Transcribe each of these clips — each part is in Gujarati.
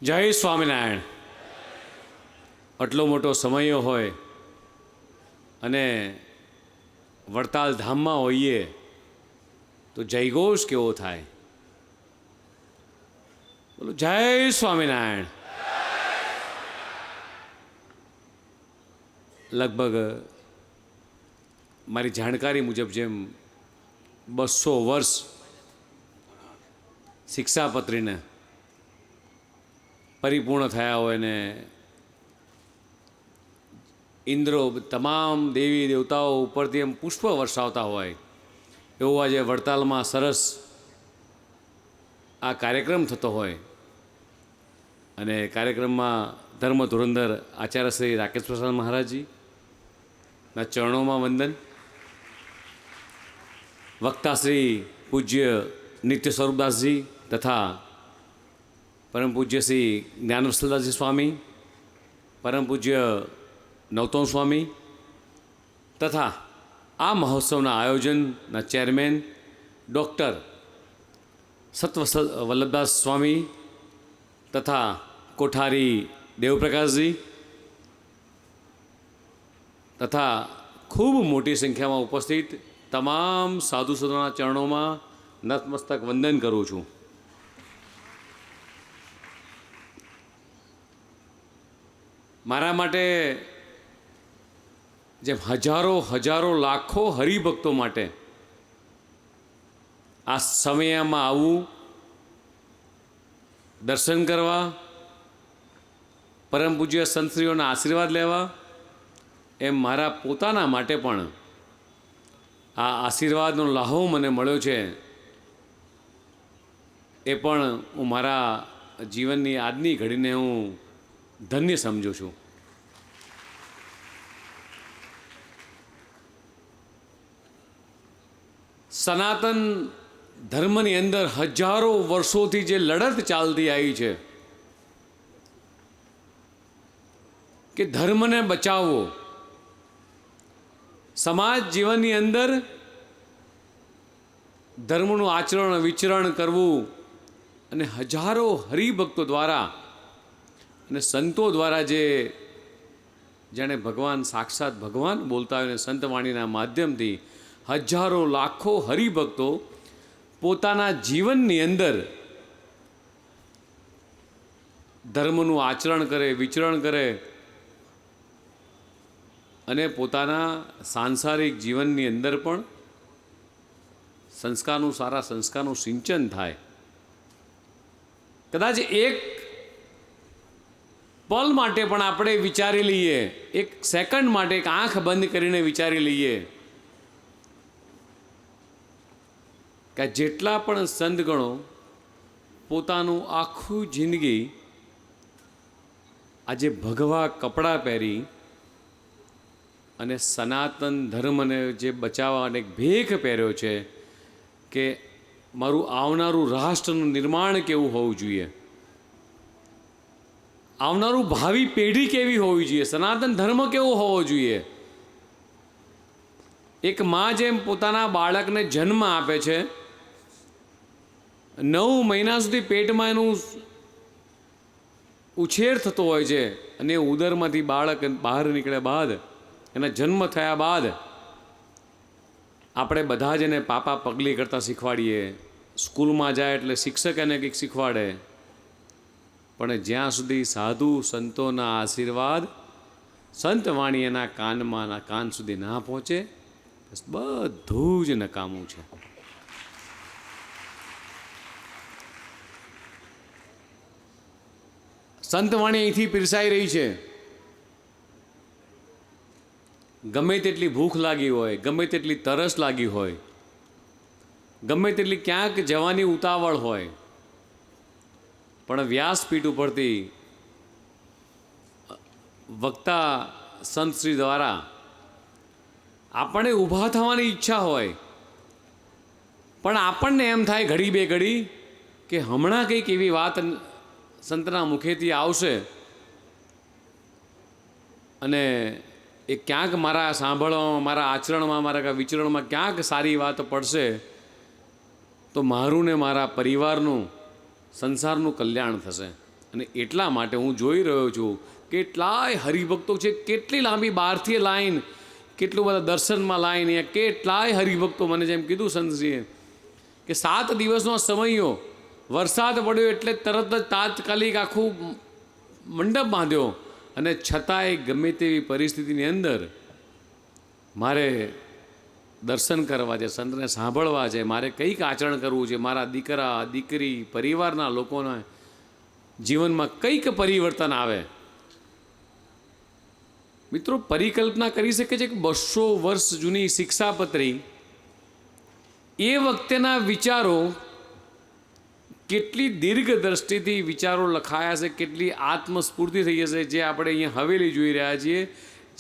જય સ્વામિનારાયણ. આટલો મોટો સમય હોય અને વડતાલ ધામમાં હોઈએ તો જયઘોષ કેવો થાય. બોલો જય સ્વામિનારાયણ. લગભગ મારી જાણકારી મુજબ જેમ 200 વર્ષ શિક્ષાપત્રીને પરિપૂર્ણ થયા હોય ને ઇન્દ્રો તમામ દેવી દેવતાઓ ઉપરથી એમ પુષ્પ વરસાવતા હોય એવું આજે વડતાલમાં સરસ આ કાર્યક્રમ થતો હોય અને કાર્યક્રમમાં ધર્મ ધુરંધર આચાર્ય શ્રી રાકેશ પ્રસાદ મહારાજજીના ચરણોમાં વંદન, વક્તા શ્રી પૂજ્ય નિત્ય સ્વરૂપદાસજી તથા પરમ પૂજ્ય શ્રી જ્ઞાનવત્સલદાસજી સ્વામી, પરમ પૂજ્ય નવતોન સ્વામી તથા આ મહોત્સવના આયોજનના ચેરમેન ડૉક્ટર સત્વત્સલ વલ્લભદાસ સ્વામી તથા કોઠારી દેવપ્રકાશજી તથા ખૂબ મોટી સંખ્યામાં ઉપસ્થિત તમામ સાધુ સંતોના ચરણોમાં નતમસ્તક વંદન કરું છું. મારા માટે જેમ હજારો લાખો હરિભક્તો માટે આ સમયમાં આવવું, દર્શન કરવા, પરમ પૂજ્ય સંતશ્રીઓના આશીર્વાદ લેવા, એમ મારા પોતાના માટે પણ આ આશીર્વાદનો લાહો મને મળ્યો છે એ પણ હું મારા જીવનની આજની ઘડીને હું ધન્ય સમજું છું. સનાતન ધર્મની અંદર હજારો વર્ષોથી જે લડત ચાલતી આવી છે કે ધર્મને બચાવવો, સમાજ જીવનની અંદર ધર્મનું આચરણ વિચરણ કરવું અને હજારો હરિભક્તો દ્વારા અને સંતો દ્વારા જે જાણે ભગવાન સાક્ષાત ભગવાન બોલતા હોય ને સંતવાણીના માધ્યમથી હજારો લાખો હરિભક્તો પોતાના જીવનની અંદર ધર્મનું આચરણ કરે, વિચરણ કરે અને પોતાના સાંસારિક જીવનની અંદર પણ સારા સંસ્કારનું સિંચન થાય. કદાચ એક પલ માટે પણ આપણે વિચારી લઈએ, એક સેકન્ડ માટે એક આંખ બંધ કરીને વિચારી લઈએ કે જેટલા પણ સંતગણો પોતાનું આખું જિંદગી આજે ભગવા કપડાં પહેરી અને સનાતન ધર્મને જે બચાવવા અને ભેખ પહેર્યો છે કે મારું આવનારું રાષ્ટ્રનું નિર્માણ કેવું હોવું જોઈએ, આવનારું ભાવિ પેઢી કેવી હોવી જોઈએ, સનાતન ધર્મ કેવો હોવો જોઈએ. એક માં જેમ પોતાના બાળકને જન્મ આપે છે, 9 મહિના સુધી પેટમાં એનું ઉછેર થતો હોય છે અને ઉદરમાંથી બાળક બહાર નીકળ્યા બાદ, એના જન્મ થયા બાદ આપણે બધા જ એને પાપા પગલી કરતાં શીખવાડીએ. સ્કૂલમાં જાય એટલે શિક્ષક એને કંઈક શીખવાડે, પણ જ્યાં સુધી સાધુ સંતોના આશીર્વાદ, સંતવાણી એના કાન સુધી ના પહોંચે બધું જ નકામું છે. સંતવાણી અહીંથી પીરસાઈ રહી છે. ગમે તેટલી ભૂખ લાગી હોય, ગમે તેટલી તરસ લાગી હોય, ગમે તેટલી ક્યાંક જવાની ઉતાવળ હોય, પણ વ્યાસપીઠ ઉપરથી વક્તા સંતશ્રી દ્વારા આપણે ઊભા થવાની ઈચ્છા હોય, પણ આપણને એમ થાય ઘડી બે ઘડી કે હમણાં કંઈક એવી વાત સંતના મુખેથી આવશે અને એ ક્યાંક મારા સાંભળવામાં, મારા આચરણમાં, મારા વિચરણમાં ક્યાંક સારી વાત પડશે તો મારું ને મારા પરિવારનું, સંસારનું કલ્યાણ થશે. અને એટલા માટે હું જોઈ રહ્યો છું કેટલાય હરિભક્તો છે, કેટલી લાંબી બહારથી લાઈન, કેટલું બધા દર્શનમાં લાઈન, અહીંયા કેટલાય હરિભક્તો. મને જેમ કીધું સંતશ્રીએ કે 7 દિવસનો સમયો, વરસાદ પડ્યો એટલે તરત જ તાત્કાલિક આખું મંડપ બાંધ્યો, અને છતાંય ગમે તેવી પરિસ્થિતિની અંદર મારે દર્શન કરવા છે, સંતને સાંભળવા છે, મારે કંઈક આચરણ કરવું છે, મારા દીકરા દીકરી પરિવારના લોકોના જીવનમાં કંઈક પરિવર્તન આવે. મિત્રો, પરિકલ્પના કરી શકે છે કે 200 વર્ષ જૂની શિક્ષાપત્રી, એ વખતેના વિચારો કેટલી દીર્ઘ દ્રષ્ટિથી વિચારો લખાયા છે, કેટલી આત્મસ્ફૂર્તિ થઈ હશે. જે આપણે અહીંયા હવેલી જોઈ રહ્યા છીએ,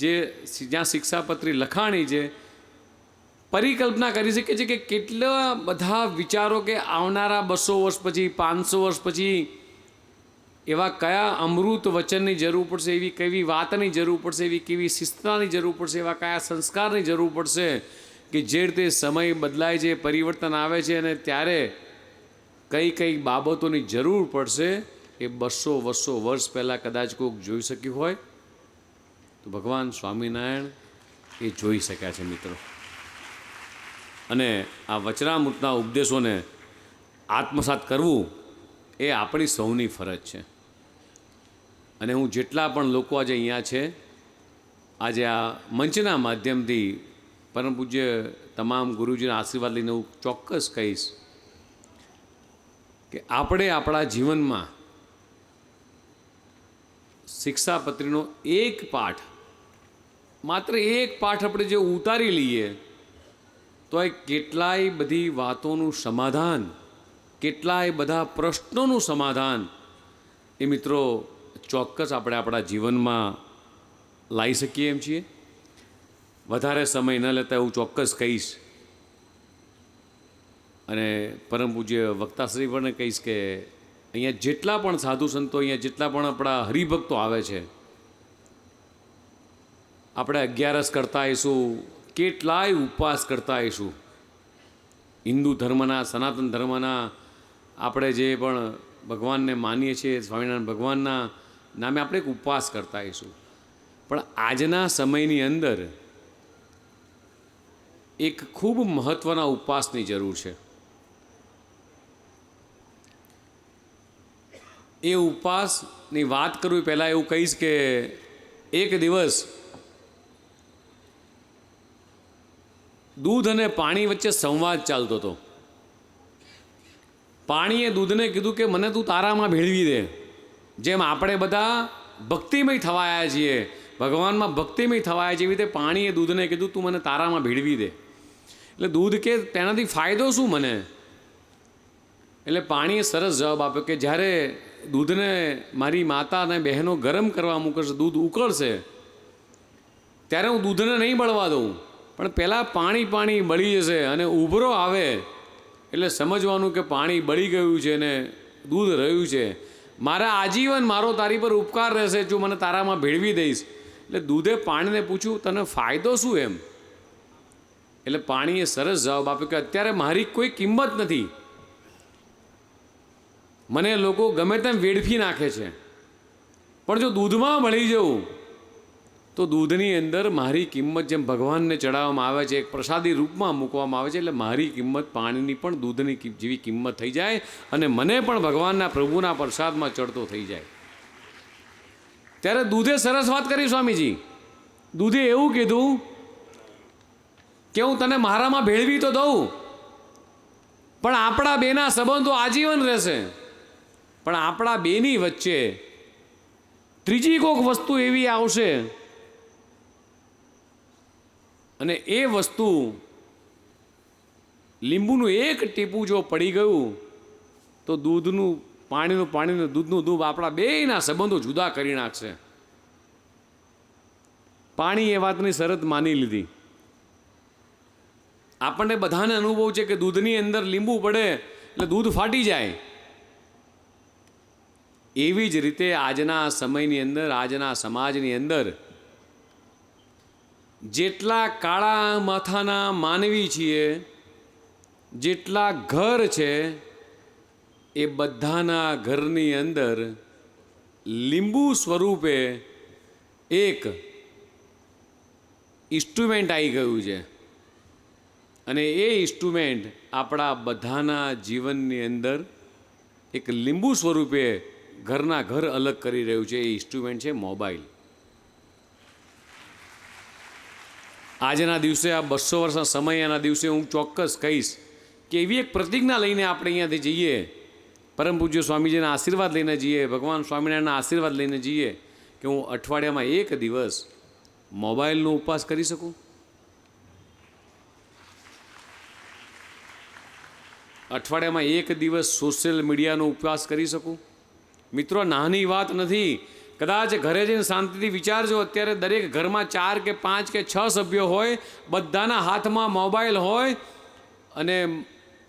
જ્યાં શિક્ષાપત્રી લખાણી છે, પરિકલ્પના કરી શકે છે કે કેટલા બધા વિચારો કે આવનારા 200 વર્ષ પછી, 500 વર્ષ પછી એવા કયા અમૃત વચનની જરૂર પડશે, એવી કેવી વાતની જરૂર પડશે, એવી કેવી શિસ્તતાની જરૂર પડશે, એવા કયા સંસ્કારની જરૂર પડશે કે જે રીતે સમય બદલાય છે, પરિવર્તન આવે છે, અને ત્યારે કઈ કઈ બાબતોની જરૂર પડશે, એ 200 વર્ષ પહેલાં કદાચ કોઈક જોઈ શક્યું હોય તો ભગવાન સ્વામિનારાયણ એ જોઈ શક્યા છે મિત્રો. અને આ વચનામૃતના ઉપદેશોને આત્મસાત કરવું એ આપણી સૌની ફરજ છે. અને હું જેટલા પણ લોકો આજે અહીંયા છે, આજે આ મંચના માધ્યમથી પરમ પૂજ્ય તમામ ગુરુજીના આશીર્વાદ લઈને હું ચોક્કસ કહીશ કે આપણે આપણા જીવનમાં શિક્ષાપત્રીનો એક પાઠ, માત્ર એક પાઠ આપણે જે ઉતારી લઈએ તો એ કેટલાય બધી વાતોનું સમાધાન, કેટલાય બધા પ્રશ્નોનું સમાધાન એ મિત્રો ચોક્કસ આપણે આપણા જીવનમાં લાવી શકીએ એમ છીએ. વધારે સમય ન લેતા હું ચોક્કસ કહીશ, અને પરમ પૂજ્ય વક્તાશ્રી પણ કહીશ કે અહીંયા જેટલા પણ સાધુ સંતો, અહીંયા જેટલા પણ આપણા હરિભક્તો આવે છે, આપણે 11 કરતા આવીશું, કેટલાય ઉપવાસ કરતા આવીશું. હિન્દુ ધર્મના, સનાતન ધર્મના આપણે જે પણ ભગવાનને માનીએ છીએ, સ્વામિનારાયણ ભગવાનના નામે આપણે એક ઉપવાસ કરતા આવીશું. પણ આજના સમયની અંદર એક ખૂબ મહત્ત્વના ઉપવાસની જરૂર છે. એ ઉપવાસની વાત કરું પહેલાં એવું કહીશ કે એક દિવસ દૂધ અને પાણી વચ્ચે સંવાદ ચાલતો હતો. પાણીએ દૂધને કીધું કે મને તું તારામાં ભેળવી દે. જેમ આપણે બધા ભક્તિમય થવાયા છીએ, ભગવાનમાં ભક્તિમય થવાયા છીએ, એવી રીતે પાણીએ દૂધને કીધું તું મને તારામાં ભેળવી દે. એટલે દૂધ કે તેનાથી ફાયદો શું મને? એટલે પાણીએ સરસ જવાબ આપ્યો કે જ્યારે દૂધને મારી માતા અને બહેનો ગરમ કરવા મૂકશે, દૂધ ઉકળશે, ત્યારે હું દૂધને નહીં બળવા દઉં, પણ પહેલાં પાણી બળી જશે અને ઉભરો આવે એટલે સમજવાનું કે પાણી બળી ગયું છે ને દૂધ રહ્યું છે. મારા આજીવન મારો તારી પર ઉપકાર રહેશે જો મને તારામાં ભેળવી દઈશ. એટલે દૂધે પાણીને પૂછ્યું તને ફાયદો શું એમ? એટલે પાણીએ સરસ જવાબ આપ્યો કે અત્યારે મારી કોઈ કિંમત નથી, મને લોકો ગમે તેમ વેડફી નાખે છે, પણ જો દૂધમાં ભળી જવું તો દૂધની અંદર મારી કિંમત જેમ ભગવાનને ચડાવવામાં આવે છે, એક પ્રસાદી રૂપમાં મૂકવામાં આવે છે, એટલે મારી કિંમત પાણીની પણ દૂધની જેવી કિંમત થઈ જાય અને મને પણ ભગવાનના પ્રભુના પ્રસાદમાં ચડતો થઈ જાય. ત્યારે દૂધે સરસ વાત કરી સ્વામીજી. દૂધે એવું કીધું કે હું તને મારામાં ભેળવી તો દઉં, પણ આપણા બેના સંબંધો આજીવન રહેશે. પણ આપણા બેની વચ્ચે ત્રીજી કોઈક વસ્તુ એવી આવશે અને એ વસ્તુ લીંબુનું એક ટીપું જો પડી ગયું તો પાણીનું દૂધનું દૂધ આપણા બેયના સંબંધો જુદા કરી નાખશે. પાણી એ વાતની શરત માની લીધી. આપણને બધાને અનુભવ છે કે દૂધની અંદર લીંબુ પડે એટલે દૂધ ફાટી જાય. એવી જ રીતે આજના સમયની અંદર, આજના સમાજની અંદર જેટલા કાળા માથાના માનવી છીએ, જેટલા ઘર છે, એ બધાના ઘરની અંદર લીંબુ સ્વરૂપે એક ઇન્સ્ટ્રુમેન્ટ આવી ગયું છે અને એ ઇન્સ્ટ્રુમેન્ટ આપણા બધાના જીવનની અંદર એક લીંબુ સ્વરૂપે ઘરના ઘર અલગ કરી રહ્યું છે. એ ઇન્સ્ટ્રુમેન્ટ છે મોબાઈલ. આજના દિવસે, આ 200 વર્ષના સમયના દિવસે હું ચોક્કસ કહીશ કે એવી એક પ્રતિજ્ઞા લઈને આપણે અહીંયાથી જઈએ, પરમ પૂજ્ય સ્વામીજીના આશીર્વાદ લઈને જઈએ, ભગવાન સ્વામિનારાયણના આશીર્વાદ લઈને જઈએ કે હું અઠવાડિયામાં એક દિવસ મોબાઈલનો ઉપવાસ કરી શકું. અઠવાડિયામાં એક દિવસ સોશિયલ મીડિયાનો ઉપવાસ કરી શકું. મિત્રો, નાની વાત નથી. કદાચ ઘરે જઈને શાંતિથી વિચારજો. અત્યારે દરેક ઘરમાં 4 કે 5 કે 6 સભ્યો હોય, બધાના હાથમાં મોબાઈલ હોય અને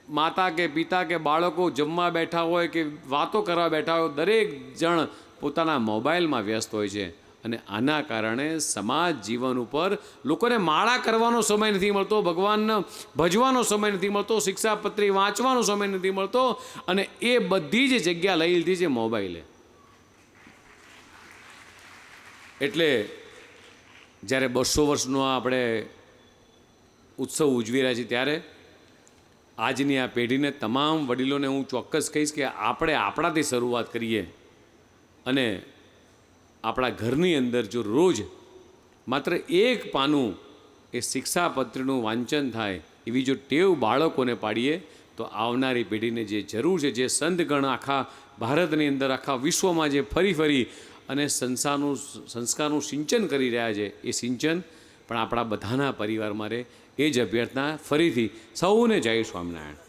માતા કે પિતા કે બાળકો જમવા બેઠા હોય કે વાતો કરવા બેઠા હોય, દરેક જણ પોતાના મોબાઈલમાં વ્યસ્ત હોય છે. અને આના કારણે સમાજ જીવન ઉપર લોકોને માળા કરવાનો સમય નથી મળતો, ભગવાનને ભજવાનો સમય નથી મળતો, શિક્ષાપત્રી વાંચવાનો સમય નથી મળતો, અને એ બધી જ જગ્યા લઈ લીધી છે મોબાઈલે. એટલે જ્યારે 200 વર્ષનો આપણે ઉત્સવ ઉજવી રહ્યા છીએ ત્યારે આજની આ પેઢીને, તમામ વડીલોને હું ચોક્કસ કહીશ કે આપણે આપણાથી શરૂઆત કરીએ અને આપણા ઘરની અંદર જો રોજ માત્ર એક પાનું એ શિક્ષાપત્રનું વાંચન થાય એવી જો ટેવ બાળકોને પાડીએ તો આવનારી પેઢીને જે જરૂર છે, જે સંતગણ આખા ભારતની અંદર, આખા વિશ્વમાં જે ફરી ફરી અને સંસ્કારનું સિંચન કરી રહ્યા છે, એ સિંચન પણ આપણા બધાના પરિવારમાં રહે, એ જ અભ્યર્થના ફરીથી સૌને જય સ્વામિનારાયણ.